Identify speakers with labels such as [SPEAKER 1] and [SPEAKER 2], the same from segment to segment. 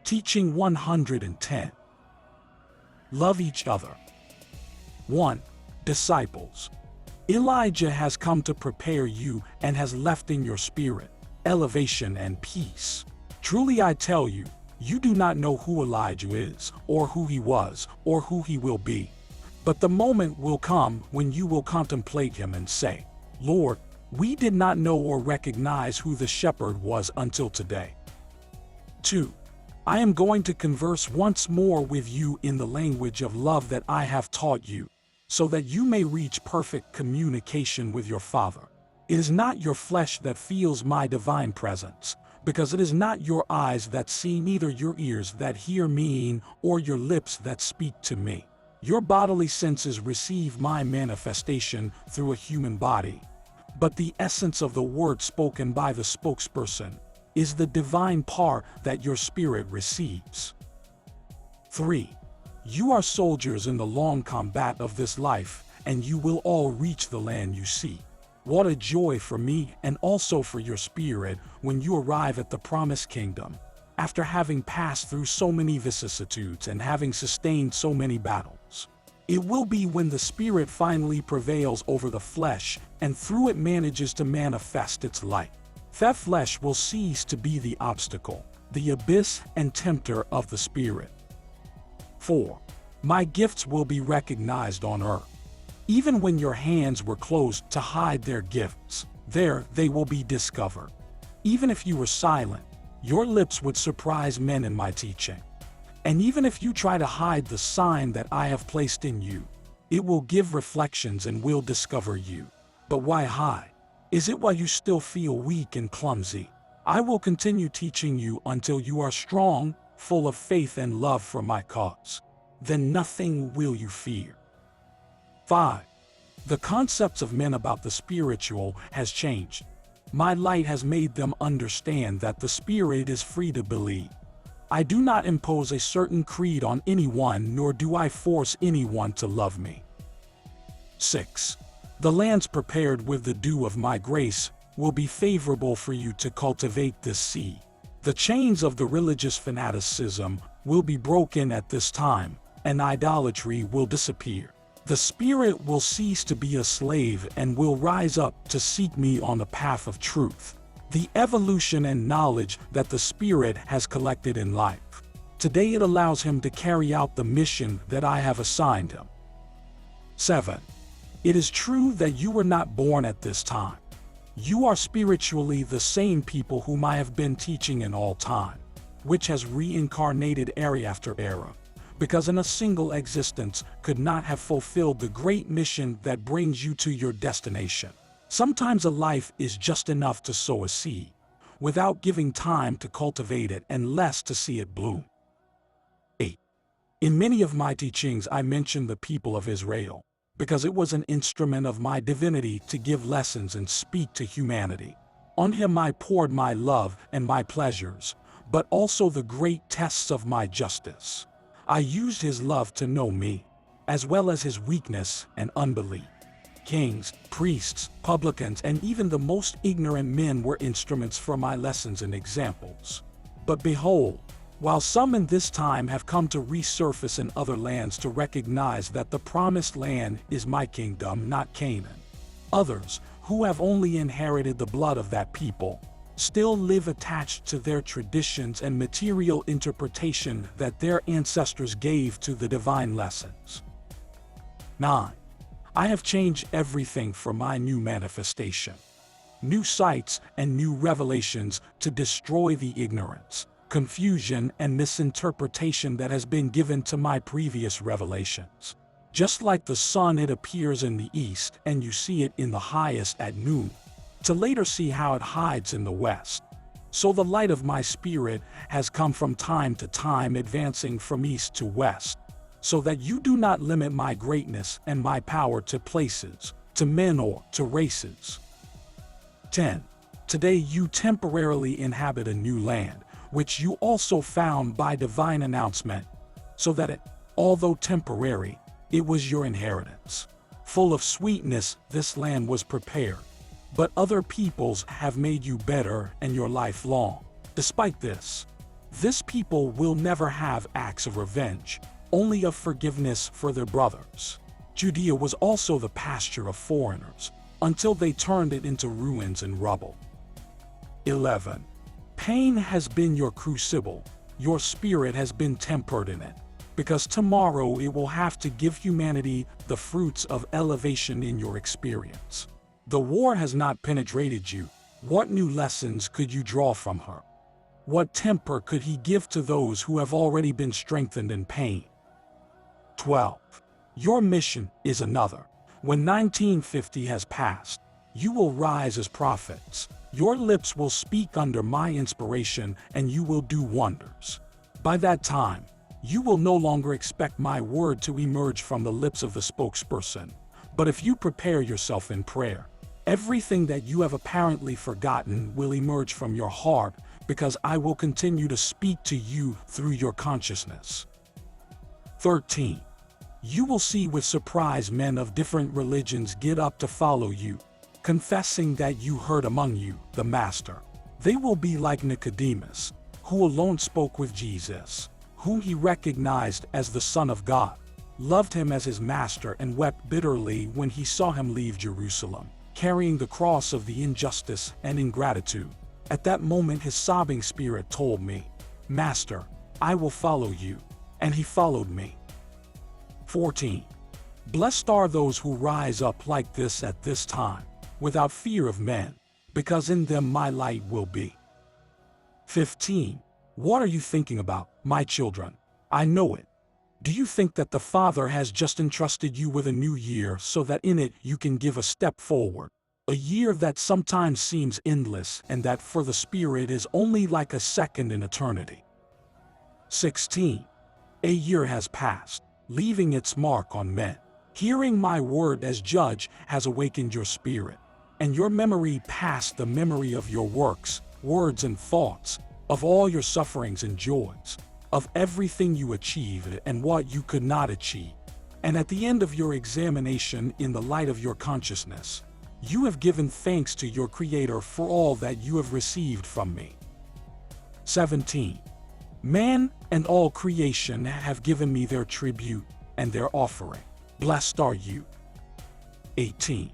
[SPEAKER 1] Teaching 110. Love each other. 1. Disciples. Elijah has come to prepare you and has left in your spirit elevation and peace. Truly I tell you, you do not know who Elijah is, or who he was, or who he will be. But the moment will come when you will contemplate him and say, Lord, we did not know or recognize who the shepherd was until today. 2. I am going to converse once more with you in the language of love that I have taught you, so that you may reach perfect communication with your Father. It is not your flesh that feels my divine presence, because it is not your eyes that see, neither your ears that hear me, or your lips that speak to me. Your bodily senses receive my manifestation through a human body, but the essence of the word spoken by the spokesperson is the divine part that your spirit receives. 3. You are soldiers in the long combat of this life, and you will all reach the land you see. What a joy for me and also for your spirit when you arrive at the promised kingdom, after having passed through so many vicissitudes and having sustained so many battles. It will be when the spirit finally prevails over the flesh and through it manages to manifest its light. That flesh will cease to be the obstacle, the abyss and tempter of the spirit. 4. My gifts will be recognized on earth. Even when your hands were closed to hide their gifts, there they will be discovered. Even if you were silent, your lips would surprise men in my teaching. And even if you try to hide the sign that I have placed in you, it will give reflections and will discover you. But why hide? Is it while you still feel weak and clumsy? I will continue teaching you until you are strong, full of faith and love for my cause. Then nothing will you fear. 5. The concepts of men about the spiritual has changed. My light has made them understand that the spirit is free to believe. I do not impose a certain creed on anyone, nor do I force anyone to love me. 6. The lands prepared with the dew of my grace will be favorable for you to cultivate this seed. The chains of the religious fanaticism will be broken at this time, and idolatry will disappear. The spirit will cease to be a slave and will rise up to seek me on the path of truth, the evolution and knowledge that the spirit has collected in life. Today it allows him to carry out the mission that I have assigned him. 7. It is true that you were not born at this time. You are spiritually the same people whom I have been teaching in all time, which has reincarnated era after era, because in a single existence could not have fulfilled the great mission that brings you to your destination. Sometimes a life is just enough to sow a seed, without giving time to cultivate it and less to see it bloom. 8. In many of my teachings I mention the people of Israel, because it was an instrument of my divinity to give lessons and speak to humanity. On him I poured my love and my pleasures, but also the great tests of my justice. I used his love to know me, as well as his weakness and unbelief. Kings, priests, publicans, and even the most ignorant men were instruments for my lessons and examples. But behold, while some in this time have come to resurface in other lands to recognize that the promised land is my kingdom, not Canaan, others, who have only inherited the blood of that people, still live attached to their traditions and material interpretation that their ancestors gave to the divine lessons. 9. I have changed everything for my new manifestation, new sights and new revelations to destroy the ignorance, confusion, and misinterpretation that has been given to my previous revelations. Just like the sun, it appears in the east and you see it in the highest at noon, to later see how it hides in the west. So the light of my spirit has come from time to time, advancing from east to west, so that you do not limit my greatness and my power to places, to men, or to races. 10. Today you temporarily inhabit a new land, which you also found by divine announcement, so that it, although temporary, it was your inheritance. Full of sweetness, this land was prepared. But other peoples have made you better and your life long. Despite this, This people will never have acts of revenge, only of forgiveness for their brothers. Judea was also the pasture of foreigners, until they turned it into ruins and rubble. 11. Pain has been your crucible, your spirit has been tempered in it, because tomorrow it will have to give humanity the fruits of elevation in your experience. The war has not penetrated you. What new lessons could you draw from her? What temper could he give to those who have already been strengthened in pain? 12. Your mission is another. When 1950 has passed, you will rise as prophets. Your lips will speak under my inspiration, and you will do wonders. By that time, you will no longer expect my word to emerge from the lips of the spokesperson. But if you prepare yourself in prayer, everything that you have apparently forgotten will emerge from your heart, because I will continue to speak to you through your consciousness. 13. You will see with surprise men of different religions get up to follow you, confessing that you heard among you the Master. They will be like Nicodemus, who alone spoke with Jesus, whom he recognized as the Son of God, loved him as his Master, and wept bitterly when he saw him leave Jerusalem, carrying the cross of the injustice and ingratitude. At that moment his sobbing spirit told me, "Master, I will follow you," and he followed me. 14. Blessed are those who rise up like this at this time, without fear of men, because in them my light will be. 15. What are you thinking about, my children? I know it. Do you think that the Father has just entrusted you with a new year so that in it you can give a step forward? A year that sometimes seems endless and that for the Spirit is only like a second in eternity. 16. A year has passed, leaving its mark on men. Hearing my word as judge has awakened your spirit, and your memory past the memory of your works, words and thoughts, of all your sufferings and joys, of everything you achieved and what you could not achieve. And at the end of your examination in the light of your consciousness, you have given thanks to your Creator for all that you have received from me. 17. Man and all creation have given me their tribute and their offering. Blessed are you. 18.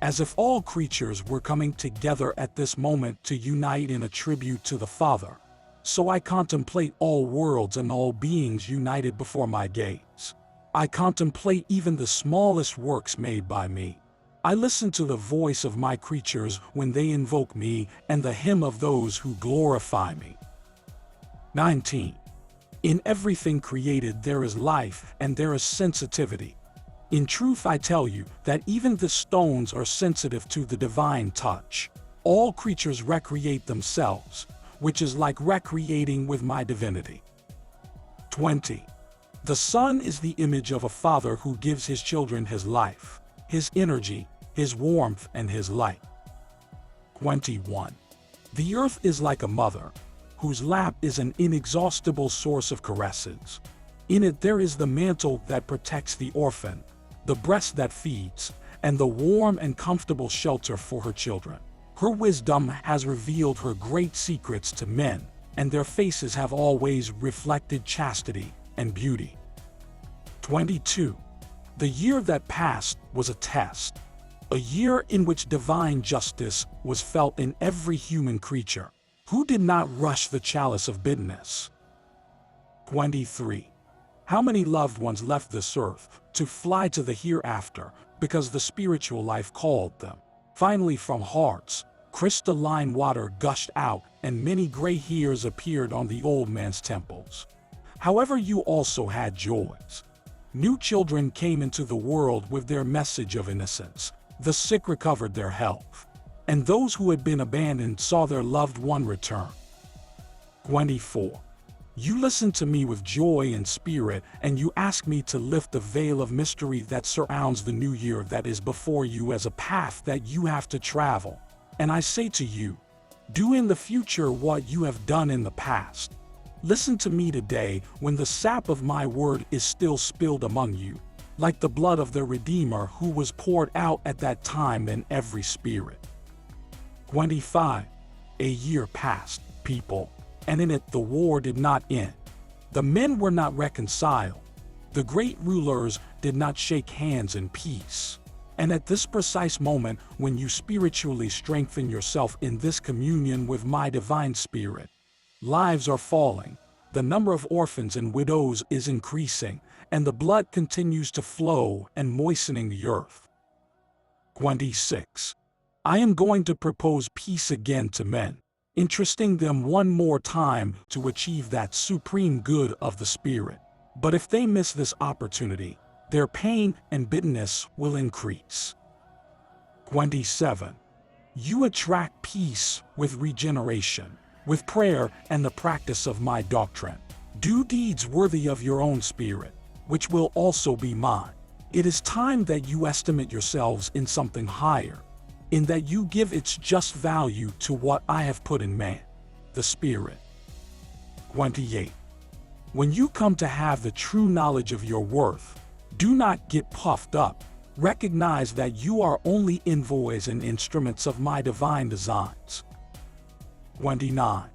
[SPEAKER 1] As if all creatures were coming together at this moment to unite in a tribute to the Father, so I contemplate all worlds and all beings united before my gaze. I contemplate even the smallest works made by me. I listen to the voice of my creatures when they invoke me and the hymn of those who glorify me. 19. In everything created there is life and there is sensitivity. In truth I tell you that even the stones are sensitive to the divine touch. All creatures recreate themselves, which is like recreating with my divinity. 20. The Son is the image of a father who gives his children his life, his energy, his warmth, and his light. 21. The earth is like a mother, whose lap is an inexhaustible source of caresses. In it there is the mantle that protects the orphan, the breast that feeds, and the warm and comfortable shelter for her children. Her wisdom has revealed her great secrets to men, and their faces have always reflected chastity and beauty. 22. The year that passed was a test, a year in which divine justice was felt in every human creature, who did not rush the chalice of bitterness. 23. How many loved ones left this earth to fly to the hereafter because the spiritual life called them? Finally from hearts, crystalline water gushed out and many gray hairs appeared on the old man's temples. However, you also had joys. New children came into the world with their message of innocence. The sick recovered their health, and those who had been abandoned saw their loved one return. 24. You listened to me with joy and spirit, and you asked me to lift the veil of mystery that surrounds the new year that is before you as a path that you have to travel. And I say to you, do in the future what you have done in the past. Listen to me today when the sap of my word is still spilled among you, like the blood of the Redeemer who was poured out at that time in every spirit. 25. A year passed, people, and in it the war did not end. The men were not reconciled. The great rulers did not shake hands in peace. And at this precise moment, when you spiritually strengthen yourself in this communion with my divine spirit, lives are falling, the number of orphans and widows is increasing, and the blood continues to flow and moistening the earth. 26. I am going to propose peace again to men, interesting them one more time to achieve that supreme good of the Spirit. But if they miss this opportunity, their pain and bitterness will increase. 27. You attract peace with regeneration, with prayer and the practice of my doctrine. Do deeds worthy of your own spirit, which will also be mine. It is time that you estimate yourselves in something higher, in that you give its just value to what I have put in man, the Spirit. 28. When you come to have the true knowledge of your worth, do not get puffed up. Recognize that you are only envoys and instruments of my divine designs. 29.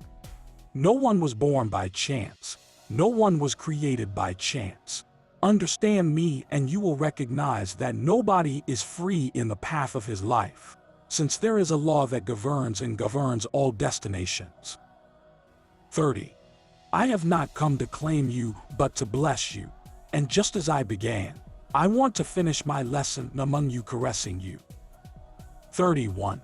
[SPEAKER 1] No one was born by chance. No one was created by chance. Understand me and you will recognize that nobody is free in the path of his life, since there is a law that governs all destinations. 30. I have not come to claim you, but to bless you. And just as I began, I want to finish my lesson among you, caressing you. 31.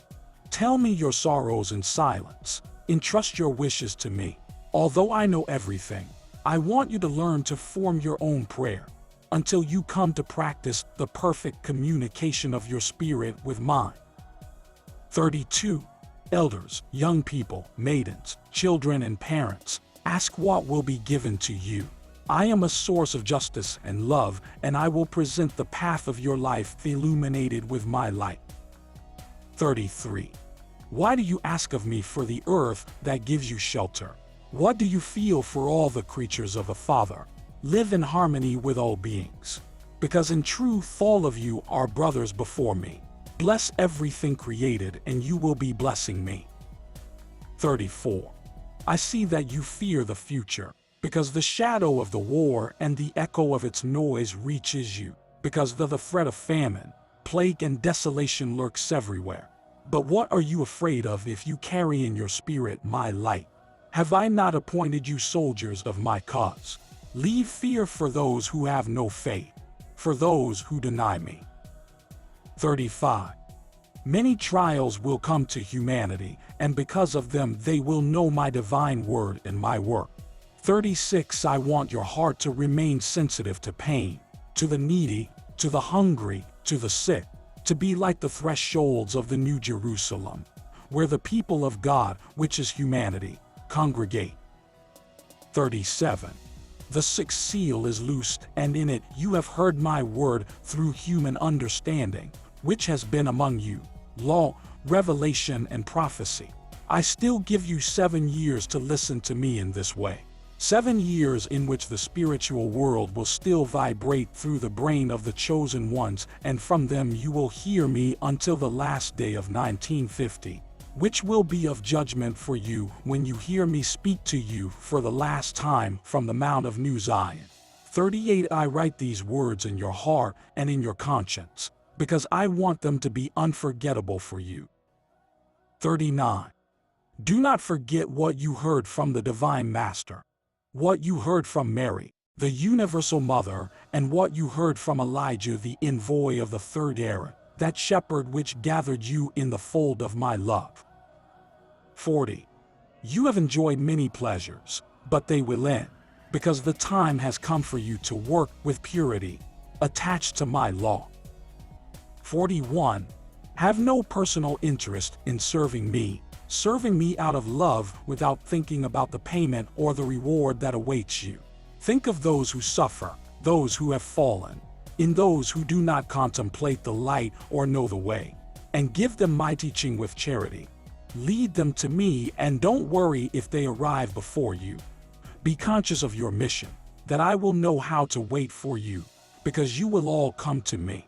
[SPEAKER 1] Tell me your sorrows in silence. Entrust your wishes to me. Although I know everything, I want you to learn to form your own prayer until you come to practice the perfect communication of your spirit with mine. 32. Elders, young people, maidens, children, and parents, ask what will be given to you. I am a source of justice and love, and I will present the path of your life illuminated with my light. 33. Why do you ask of me for the earth that gives you shelter? What do you feel for all the creatures of a Father? Live in harmony with all beings, because in truth all of you are brothers before me. Bless everything created, and you will be blessing me. 34. I see that you fear the future, because the shadow of the war and the echo of its noise reaches you, because the threat of famine, plague, and desolation lurks everywhere. But what are you afraid of if you carry in your spirit my light? Have I not appointed you soldiers of my cause? Leave fear for those who have no faith, for those who deny me. 35. Many trials will come to humanity, and because of them they will know my divine word and my work. 36. I want your heart to remain sensitive to pain, to the needy, to the hungry, to the sick, to be like the thresholds of the New Jerusalem, where the people of God, which is humanity, congregate. 37. The sixth seal is loosed, and in it you have heard my word through human understanding, which has been among you, law, revelation, and prophecy. I still give you 7 years to listen to me in this way. 7 years in which the spiritual world will still vibrate through the brain of the chosen ones, and from them you will hear me until the last day of 1950, which will be of judgment for you when you hear me speak to you for the last time from the Mount of New Zion. 38. I write these words in your heart and in your conscience, because I want them to be unforgettable for you. 39. Do not forget what you heard from the Divine Master, what you heard from Mary, the Universal Mother, and what you heard from Elijah, the envoy of the third era, that shepherd which gathered you in the fold of my love. 40. You have enjoyed many pleasures, but they will end, because the time has come for you to work with purity, attached to my law. 41. Have no personal interest in serving me out of love without thinking about the payment or the reward that awaits you. Think of those who suffer, those who have fallen, in those who do not contemplate the light or know the way, and give them my teaching with charity. Lead them to me, and don't worry if they arrive before you. Be conscious of your mission, that I will know how to wait for you, because you will all come to me.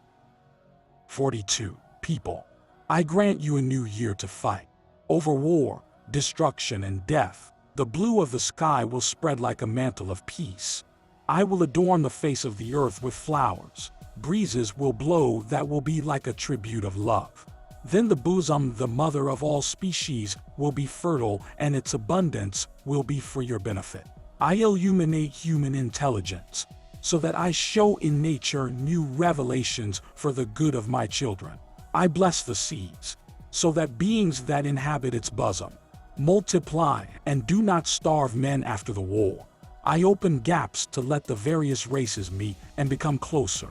[SPEAKER 1] 42. People, I grant you a new year to fight over war, destruction, and death. The blue of the sky will spread like a mantle of peace. I will adorn the face of the earth with flowers. Breezes will blow that will be like a tribute of love. Then the bosom, the mother of all species, will be fertile, and its abundance will be for your benefit. I illuminate human intelligence, so that I show in nature new revelations for the good of my children. I bless the seas, so that beings that inhabit its bosom multiply and do not starve men after the war. I open gaps to let the various races meet and become closer.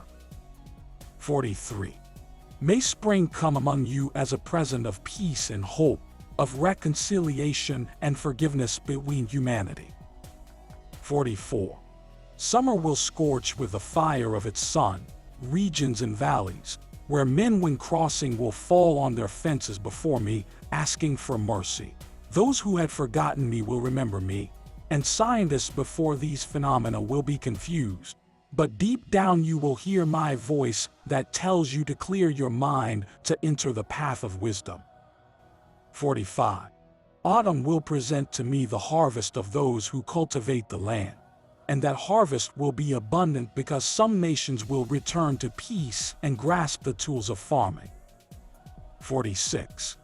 [SPEAKER 1] 43. May spring come among you as a present of peace and hope, of reconciliation and forgiveness between humanity. 44. Summer will scorch with the fire of its sun, regions and valleys, where men when crossing will fall on their fences before me, asking for mercy. Those who had forgotten me will remember me, and scientists before these phenomena will be confused. But deep down you will hear my voice that tells you to clear your mind to enter the path of wisdom. 45. Autumn will present to me the harvest of those who cultivate the land, and that harvest will be abundant because some nations will return to peace and grasp the tools of farming. 46.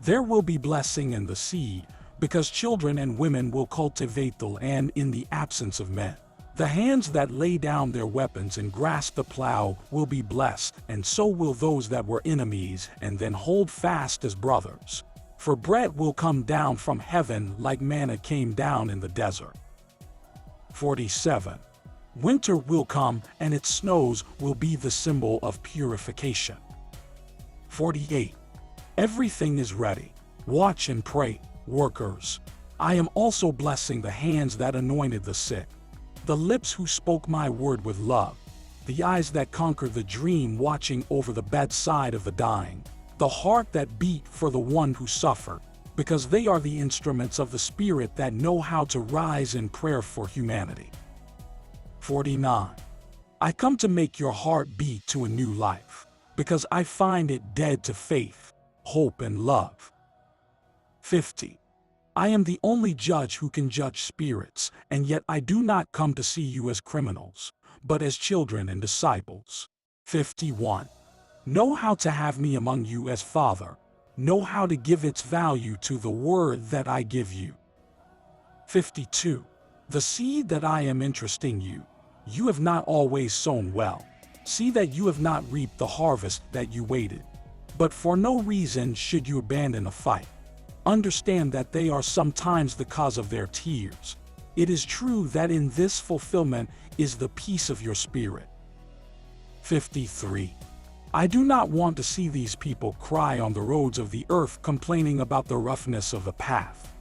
[SPEAKER 1] There will be blessing in the seed, because children and women will cultivate the land in the absence of men. The hands that lay down their weapons and grasp the plow will be blessed, and so will those that were enemies and then hold fast as brothers. For bread will come down from heaven like manna came down in the desert. 47. Winter will come, and its snows will be the symbol of purification. 48. Everything is ready. Watch and pray, workers. I am also blessing the hands that anointed the sick, the lips who spoke my word with love, the eyes that conquered the dream watching over the bedside of the dying, the heart that beat for the one who suffered, because they are the instruments of the Spirit that know how to rise in prayer for humanity. 49. I come to make your heart beat to a new life, because I find it dead to faith, hope, and love. 50. I am the only judge who can judge spirits, and yet I do not come to see you as criminals, but as children and disciples. 51. Know how to have me among you as Father. Know how to give its value to the word that I give you. 52. The seed that I am entrusting you, you have not always sown well. See that you have not reaped the harvest that you waited. But for no reason should you abandon a fight. Understand that they are sometimes the cause of their tears. It is true that in this fulfillment is the peace of your spirit. 53. I do not want to see these people cry on the roads of the earth complaining about the roughness of the path.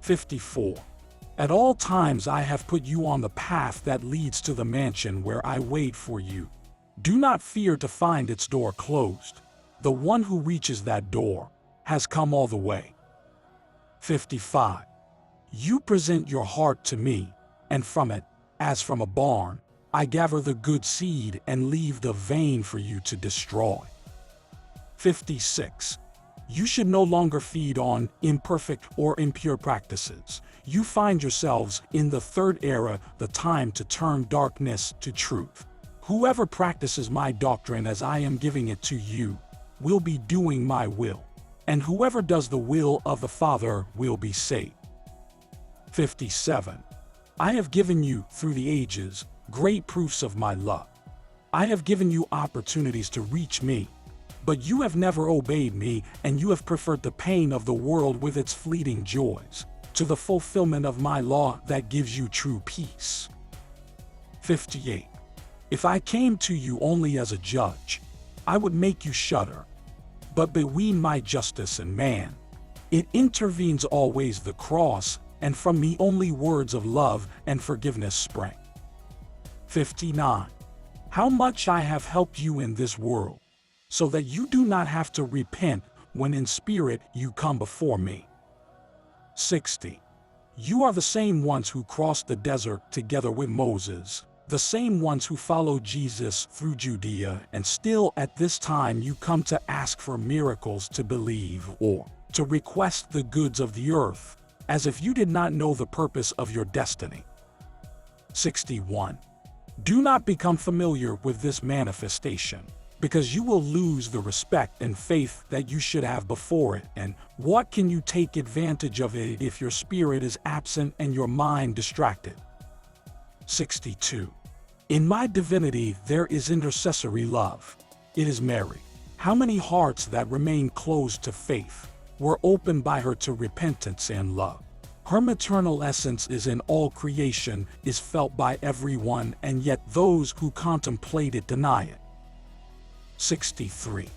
[SPEAKER 1] 54. At all times I have put you on the path that leads to the mansion where I wait for you. Do not fear to find its door closed. The one who reaches that door has come all the way. 55. You present your heart to me, and from it, as from a barn, I gather the good seed and leave the vain for you to destroy. 56. You should no longer feed on imperfect or impure practices. You find yourselves in the third era, the time to turn darkness to truth. Whoever practices my doctrine as I am giving it to you will be doing my will, and whoever does the will of the Father will be saved. 57. I have given you, through the ages, great proofs of my love. I have given you opportunities to reach me, but you have never obeyed me, and you have preferred the pain of the world with its fleeting joys to the fulfillment of my law that gives you true peace. 58. If I came to you only as a judge, I would make you shudder. But between my justice and man, it intervenes always the cross, and from me only words of love and forgiveness spring. 59. How much I have helped you in this world, so that you do not have to repent when in spirit you come before me. 60. You are the same ones who crossed the desert together with Moses, the same ones who followed Jesus through Judea, and still at this time you come to ask for miracles to believe or to request the goods of the earth. as if you did not know the purpose of your destiny. 61. Do not become familiar with this manifestation, because you will lose the respect and faith that you should have before it. And what can you take advantage of it if your spirit is absent and your mind distracted? 62. In my divinity there is intercessory love. It is Mary. How many hearts that remain closed to faith were opened by her to repentance and love? Her maternal essence is in all creation, is felt by everyone, and yet those who contemplate it deny it. 63.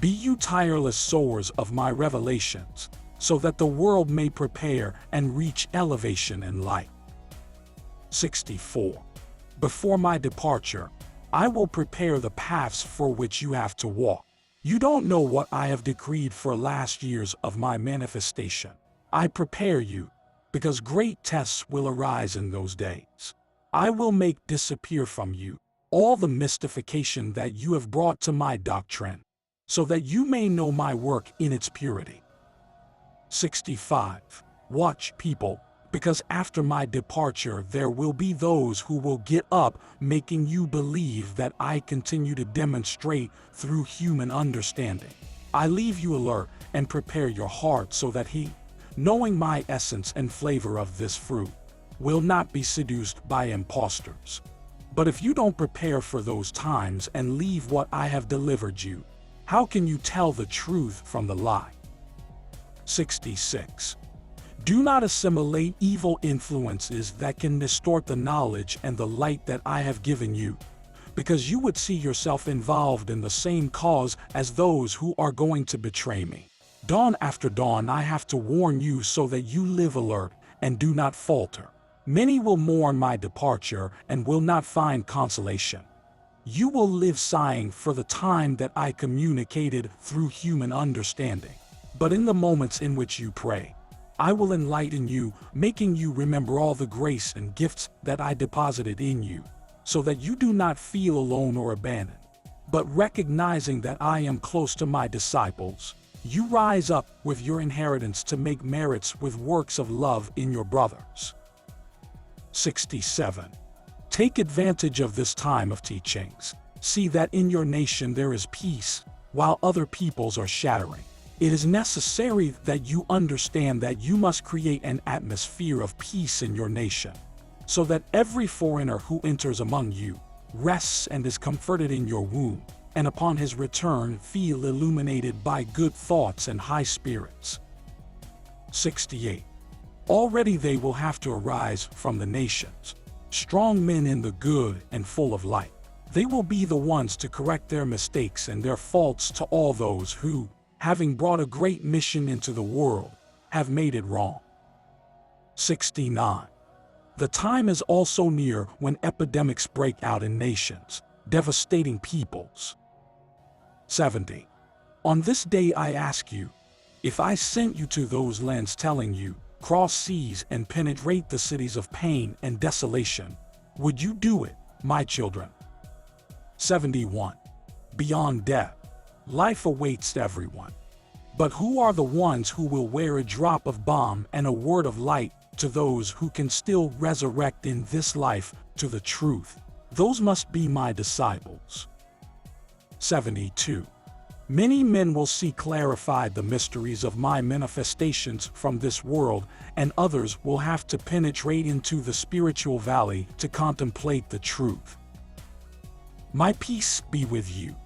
[SPEAKER 1] Be you tireless sowers of my revelations, so that the world may prepare and reach elevation and light. 64. Before my departure, I will prepare the paths for which you have to walk. You don't know what I have decreed for last years of my manifestation. I prepare you, because great tests will arise in those days. I will make disappear from you all the mystification that you have brought to my doctrine, so that you may know my work in its purity. 65. Watch, people, because after my departure there will be those who will get up, making you believe that I continue to demonstrate through human understanding. I leave you alert and prepare your heart so that he, knowing my essence and flavor of this fruit, will not be seduced by impostors. But if you don't prepare for those times and leave what I have delivered you, how can you tell the truth from the lie? 66. Do not assimilate evil influences that can distort the knowledge and the light that I have given you, because you would see yourself involved in the same cause as those who are going to betray me. Dawn after dawn I have to warn you so that you live alert and do not falter. Many will mourn my departure and will not find consolation. You will live sighing for the time that I communicated through human understanding. But in the moments in which you pray, I will enlighten you, making you remember all the grace and gifts that I deposited in you, so that you do not feel alone or abandoned. But recognizing that I am close to my disciples, you rise up with your inheritance to make merits with works of love in your brothers. 67. Take advantage of this time of teachings. See that in your nation there is peace, while other peoples are shattering. It is necessary that you understand that you must create an atmosphere of peace in your nation, so that every foreigner who enters among you rests and is comforted in your womb, and upon his return feel illuminated by good thoughts and high spirits. 68. Already they will have to arise from the nations, strong men in the good and full of light. They will be the ones to correct their mistakes and their faults to all those who, having brought a great mission into the world, have made it wrong. 69. The time is also near when epidemics break out in nations, devastating peoples. 70. On this day I ask you, if I sent you to those lands telling you, cross seas and penetrate the cities of pain and desolation, would you do it, my children? 71. Beyond death, life awaits everyone. But who are the ones who will wear a drop of balm and a word of light to those who can still resurrect in this life to the truth? Those must be my disciples. 72. Many men will see clarified the mysteries of my manifestations from this world, and others will have to penetrate into the spiritual valley to contemplate the truth. My peace be with you.